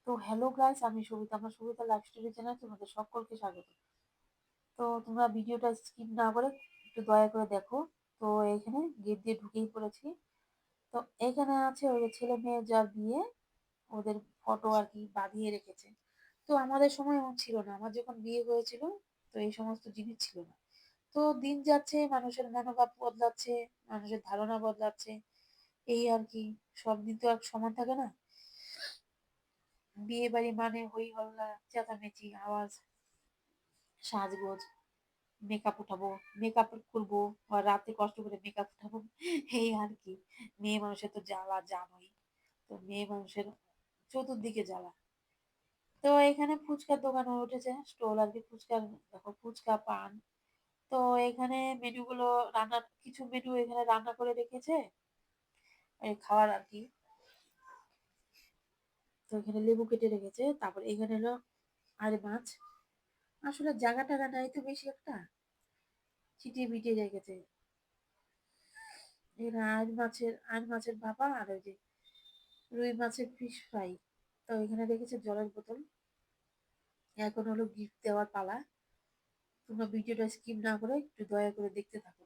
তো hello guys, আমি সবিতা, আমার সবিতা লাইফ স্টোরি চ্যানেলে তোমাদের সকলকে স্বাগত। তো তোমরা ভিডিওটা স্কিপ না করে একটু দয়া করে দেখো। তো এখানে গেট দিয়ে ঢুকেই পড়েছি। তো এখানে আছে ওই যে ছেলে মেয়ে যার বিয়ে, ওদের ফটো আর কি বাঁধিয়ে রেখেছে। তো আমাদের সময় এমন ছিল না, আমার যখন বিয়ে হয়েছিল তো এই সমস্ত জিনিস ছিল না। তো দিন যাচ্ছে, মানুষের মনোভাব বদলাচ্ছে, মানুষের ধারণা বদলাচ্ছে, এই আর কি। সব দিন তো আর সমান থাকে না। বিয়ে বাড়ি মানে হই হল্লা, চেঁচামেচি, আওয়াজ, সাজগোজ, মেকআপ উঠাবো, মেকআপ করবো, আর রাতে কষ্ট করে মেকআপ উঠাবো, এই আর কি। মেয়ে মানুষের তো জ্বালা জানোই। তো মেয়ে মানুষের চতুর্দিকে জ্বালা। তো এখানে ফুচকার দোকান হয়ে উঠেছে, স্টল আর কি। ফুচকার দেখো, ফুচকা, পান। তো এখানে মেনু গুলো, রান্নার কিছু মেনু এখানে রান্না করে রেখেছে, এই খাওয়ার আর কি। তো এখানে লেবু কেটে রেখেছে, তারপর এখানে হলো আর মাছ। আসলে জায়গা টাগা নাই তো বেশি একটা, ছিটিয়ে মিটিয়ে রেখেছে। এখানে আইন মাছের ভাপা, আর ওই যে রুই মাছের ফিশ ফ্রাই। তো এখানে রেখেছে জলের বোতল। এখন হলো গিফট দেওয়ার পালা। তোমরা ভিডিওটা স্কিপ না করে একটু দয়া করে দেখতে থাকো।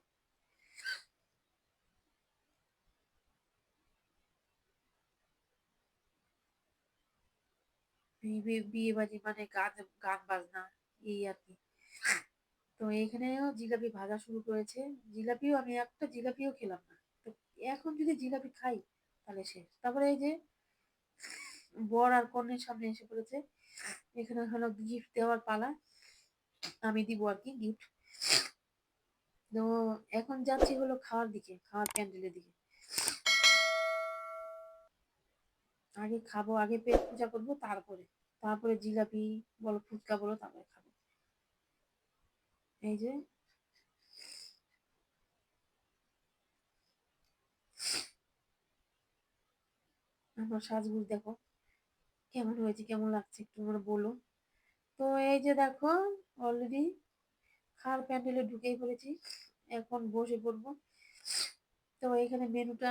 বিয়ে বাড়ি মানে গান, গান বাজনা, এই আর কি। তো এখানেও জিলাপি ভাজা শুরু করেছে। জিলাপিও, আমি একটা জিলাপিও খেলাম না। তো এখন যদি জিলাপি খাই তাহলে শেষ। তারপরে এই যে বর আর কনের সামনে এসে পড়েছে। এখানে হলো গিফট দেওয়ার পালা, আমি দিব আর কি গিফট। তো এখন যাচ্ছি হলো খাওয়ার দিকে, খাওয়ার প্যান্ডেলের দিকে। আগে খাবো, আগে পেট পূজা করবো, তারপরে তারপরে জিলাপি বলো, ফুচকা বলো, তারপরে খাবো। এই যে আমার সাজগোজ দেখো কেমন হয়েছে, কেমন লাগছে একটু তোমরা বলো। তো এই যে দেখো, অলরেডি খাওয়ার প্যান্ডেলে ঢুকেই পড়েছি, এখন বসে পড়বো। তো এখানে মেনুটা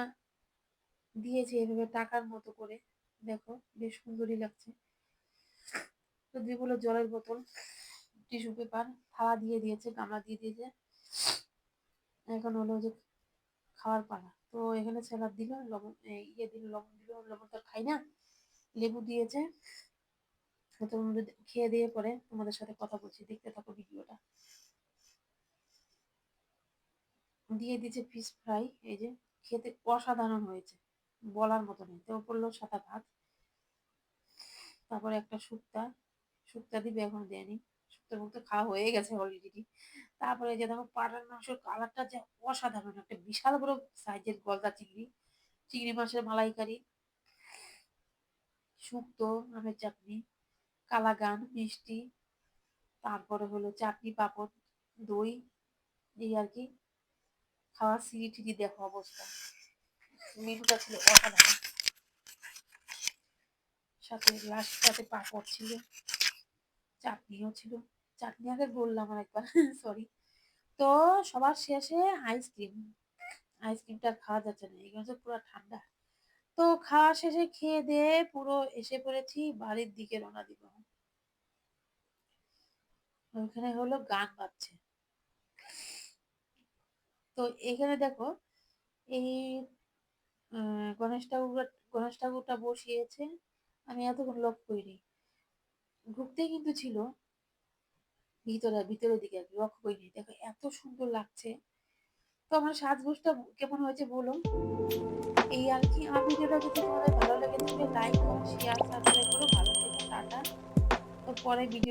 দিয়েছে এভাবে টাকার মতো করে, দেখো বেশ সুন্দরই লাগছে। তো যেগুলো জলের বোতল, টিস্যু পেপার, থালা দিয়ে দিয়েছে, গামলা দিয়ে দিয়েছে। এখন হলো যে খাওয়ার পালা। তো এখানে স্যালাড দিল, লবণ ইয়ে দিল, লবণ দিল, লবণ তো আর খাই না, লেবু দিয়েছে। তো তোমাদের খেয়ে দিয়ে পরে তোমাদের সাথে কথা বলছি, দেখতে থাকো ভিডিওটা। দিয়ে দিয়েছে ফিশ ফ্রাই, এই যে খেতে অসাধারণ হয়েছে, বলার মতো নেই। তো পড়লো সাদা ভাত, তারপরে একটা শুক্তা, শুক্তা দিবে এখন দেয়নি, শুক্তার মধ্যে খাওয়া হয়ে গেছে অলরেডি। তারপরে যে দেখো পাটার মাংসের কালারটা যে অসাধারণ, একটা বিশাল বড় সাইজের গলদা চিংড়ি, চিংড়ি মাছের মালাইকারি, শুক্তো, আমের চাটনি, কালাগান, মিষ্টি, তারপরে হলো চাটনি, পাঁপড়, দই, এই আর কি। খাওয়া সিঁড়ি টিড়ি দেখো অবস্থা। মেনুটা ছিল অসাধারণ, সাথে পাঁপড় ছিল, চাটনিও ছিল। চাটনি আগে বললাম আরেকবার, সরি। তো সবার শেষে আইসক্রিম, আইসক্রিমটা খাওয়া যাচ্ছে না, এগুলো তো পুরো ঠান্ডা। তো খাওয়া শেষে খেয়ে দিয়ে পুরো এসে পড়েছি বাড়ির দিকে, রওনা দিব। ওইখানে হলো গান বাজছে। তো এখানে দেখো, এই গণেশ ঠাকুরটা বসিয়েছে, আমি এতক্ষণ লক্ষ্য করিনি। ঢুকতেই কিন্তু ছিল ভিতরের দিকে আর কি, লক্ষ্য করিনি। দেখো এত সুন্দর লাগছে। তো আমার সাজগোজটা কেমন হয়েছে বলো। এই আর কি। আমার ভিডিওটা যদি তোমাদের ভালো লেগে থাকে, লাইক করো, শেয়ার, সাবস্ক্রাইব করো। ভালো থেকো, টাটা। তো পরে ভিডিও